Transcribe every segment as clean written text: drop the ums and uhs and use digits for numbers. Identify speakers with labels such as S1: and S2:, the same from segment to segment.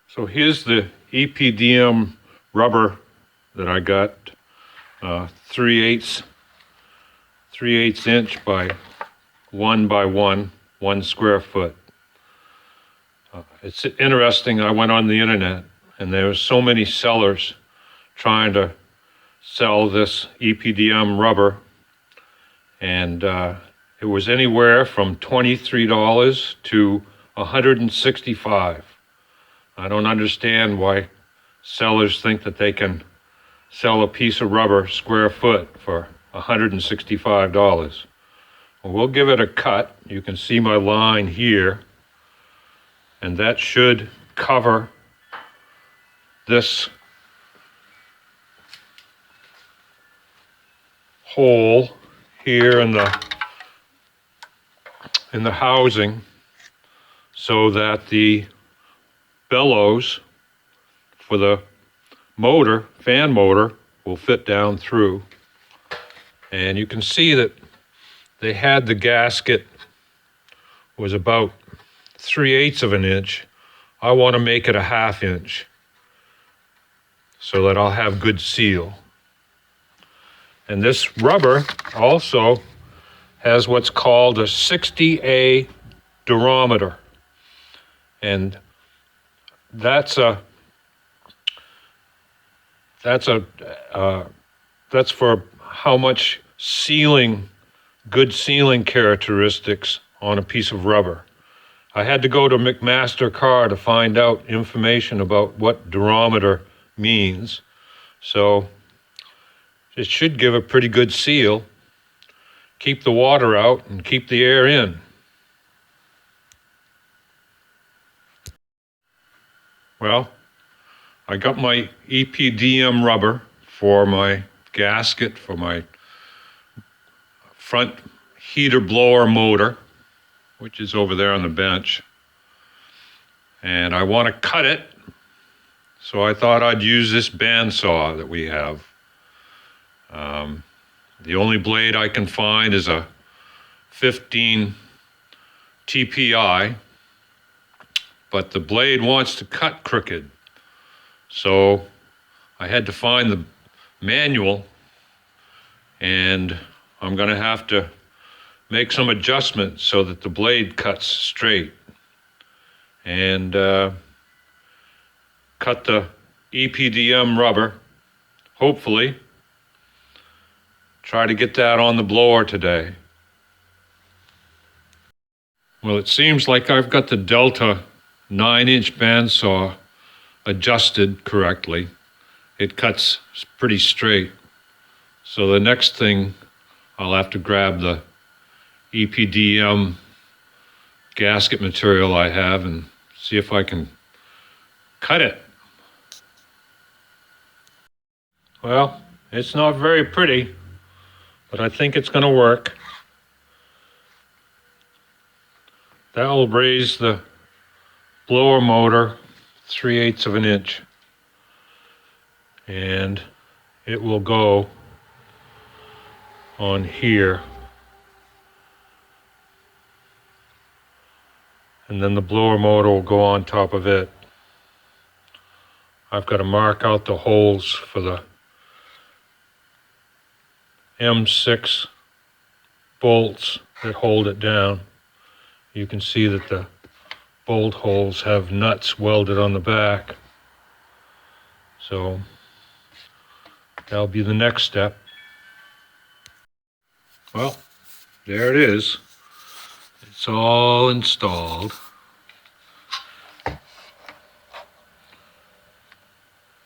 S1: So here's the epdm rubber that I got, 3/8 inch by 1 by 1 square foot. It's interesting, I went on the internet and there were so many sellers trying to sell this epdm rubber, and it was anywhere from $23 to $165. I don't understand why sellers think that they can sell a piece of rubber square foot for $165. Well, we'll give it a cut. You can see my line here, and that should cover this hole here in the housing, so that the bellows for the motor, fan motor, will fit down through. And you can see that they had the gasket was about 3/8 of an inch. I want to make it a 1/2 inch so that I'll have good seal. And this rubber also has what's called a 60A durometer. And that's for how much good sealing characteristics on a piece of rubber. I had to go to McMaster Car to find out information about what durometer means. So it should give a pretty good seal, keep the water out and keep the air in. Well, I got my epdm rubber for my gasket for my front heater blower motor, which is over there on the bench. And I want to cut it, so I thought I'd use this bandsaw that we have. The only blade I can find is a 15 TPI, but the blade wants to cut crooked. So I had to find the manual, and I'm going to have to make some adjustments so that the blade cuts straight, and cut the epdm rubber, hopefully. Try to get that on the blower today. Well, it seems like I've got the Delta 9-inch bandsaw adjusted correctly. It cuts pretty straight. So the next thing, I'll have to grab the epdm gasket material I have and see if I can cut it. Well, it's not very pretty, but I think it's going to work. That will raise the blower motor 3/8 of an inch, and it will go on here, and then the blower motor will go on top of it. I've got to mark out the holes for the M6 bolts that hold it down. You can see that the bolt holes have nuts welded on the back. So that'll be the next step. Well, there it is. It's all installed.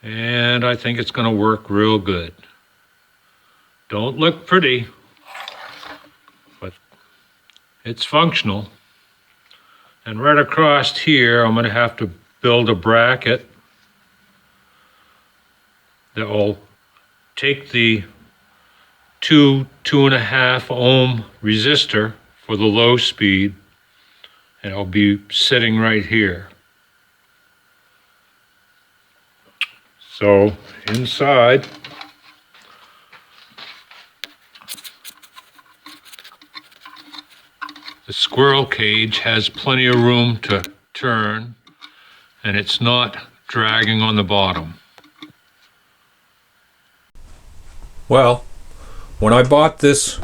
S1: And I think it's going to work real good. Don't look pretty, but it's functional. And right across here, I'm going to have to build a bracket that will take the 2.5 ohm resistor for the low speed, and it'll be sitting right here. So inside, the squirrel cage has plenty of room to turn, and it's not dragging on the bottom. Well, when I bought this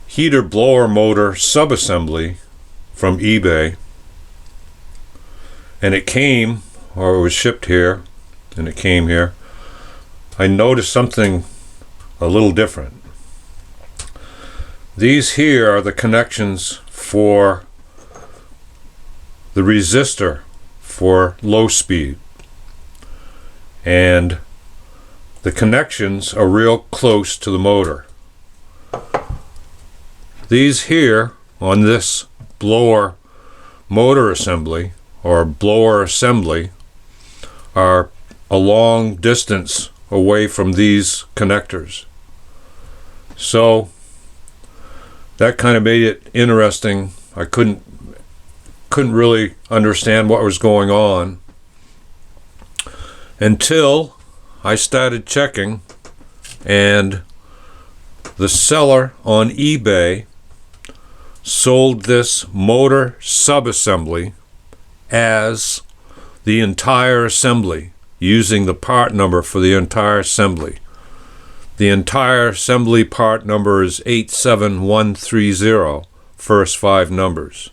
S1: heater blower motor subassembly from eBay, and it came, or it was shipped here, and it came here, I noticed something a little different. These here are the connections for the resistor for low speed, and the connections are real close to the motor. These here on this blower motor assembly or blower assembly are a long distance away from these connectors. So that kind of made it interesting. I couldn't really understand what was going on until I started checking, and the seller on eBay sold this motor subassembly as the entire assembly, using the part number for the entire assembly. The entire assembly part number is 87130, first 5 numbers.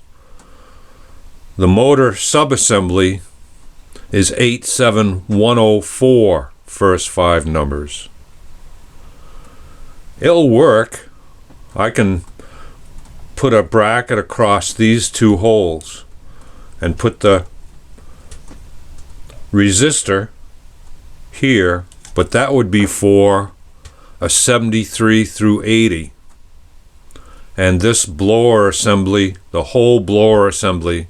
S1: The motor subassembly is 87104, first 5 numbers. It'll work. I can put a bracket across these two holes and put the resistor here, but that would be for a 73 through 80. And this blower assembly, the whole blower assembly,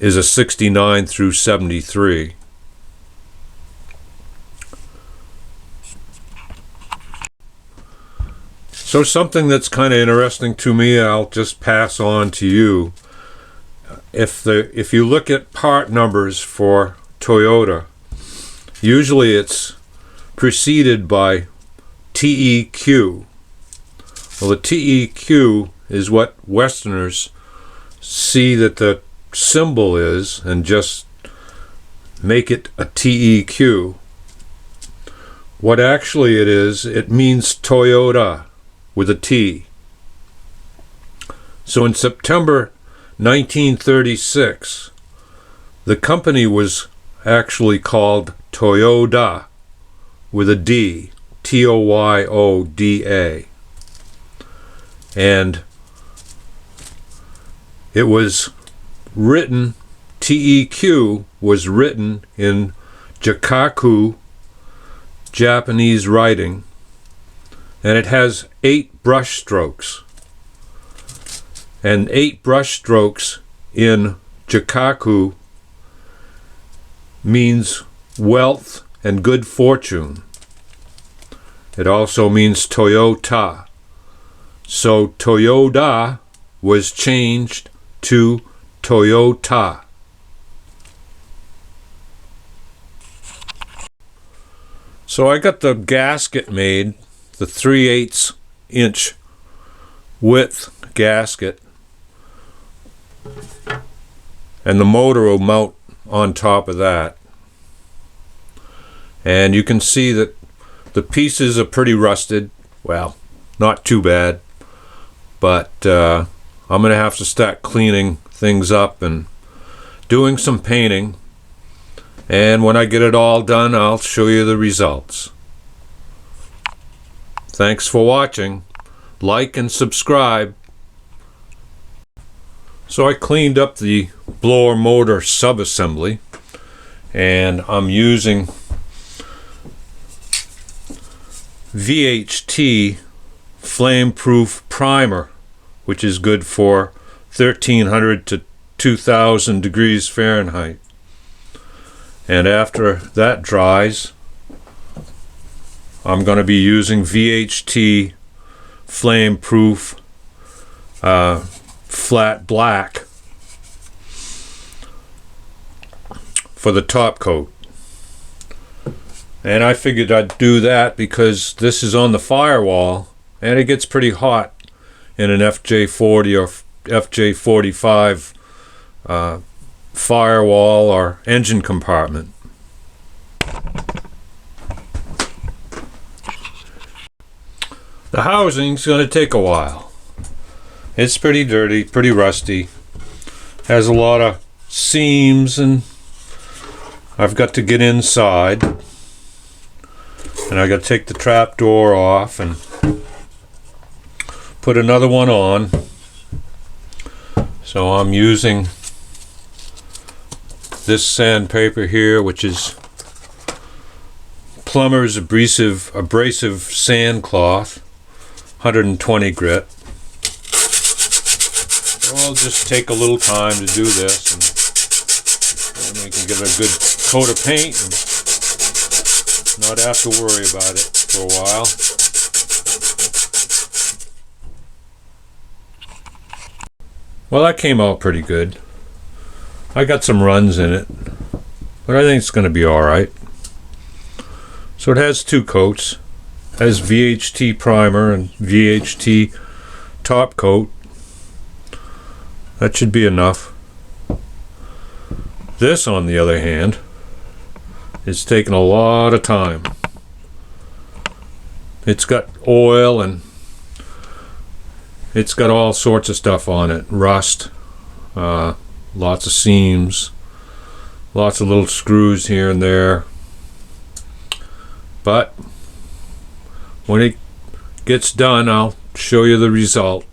S1: is a 69 through 73. So something that's kind of interesting to me, I'll just pass on to you. If you look at part numbers for Toyota, usually it's preceded by TEQ. Well, the TEQ is what Westerners see that the symbol is and just make it a TEQ. What actually it is, it means Toyota with a T. So in September 1936, the company was actually called Toyoda with a D, Toyoda. And it was written, TEQ was written in Jikaku Japanese writing, and it has 8 brush strokes. And 8 brush strokes in Jikaku means wealth and good fortune. It also means Toyota. So Toyota was changed to Toyota. So I got the gasket made, the 3/8 inch width gasket, and the motor will mount on top of that. And you can see that the pieces are pretty rusted. Well, not too bad, but I'm going to have to start cleaning things up and doing some painting. And when I get it all done, I'll show you the results. Thanks for watching. Like and subscribe. So I cleaned up the blower motor subassembly, and I'm using VHT flame-proof primer, which is good for 1300 to 2000 degrees Fahrenheit. And after that dries, I'm going to be using VHT flame-proof flat black for the top coat. And I figured I'd do that because this is on the firewall and it gets pretty hot in an FJ40 or FJ45 firewall or engine compartment. The housing's going to take a while. It's pretty dirty, pretty rusty. Has a lot of seams, and I've got to get inside. And I got to take the trap door off and put another one on. So I'm using this sandpaper here, which is Plumber's abrasive sandcloth, 120 grit. So I'll just take a little time to do this, and we can get a good coat of paint and not have to worry about it for a while. Well, that came out pretty good. I got some runs in it, but I think it's going to be alright. So it has two coats. It has VHT primer and VHT top coat. That should be enough. This, on the other hand, it's taken a lot of time. It's got oil and it's got all sorts of stuff on it. Rust, lots of seams, lots of little screws here and there. But when it gets done, I'll show you the result.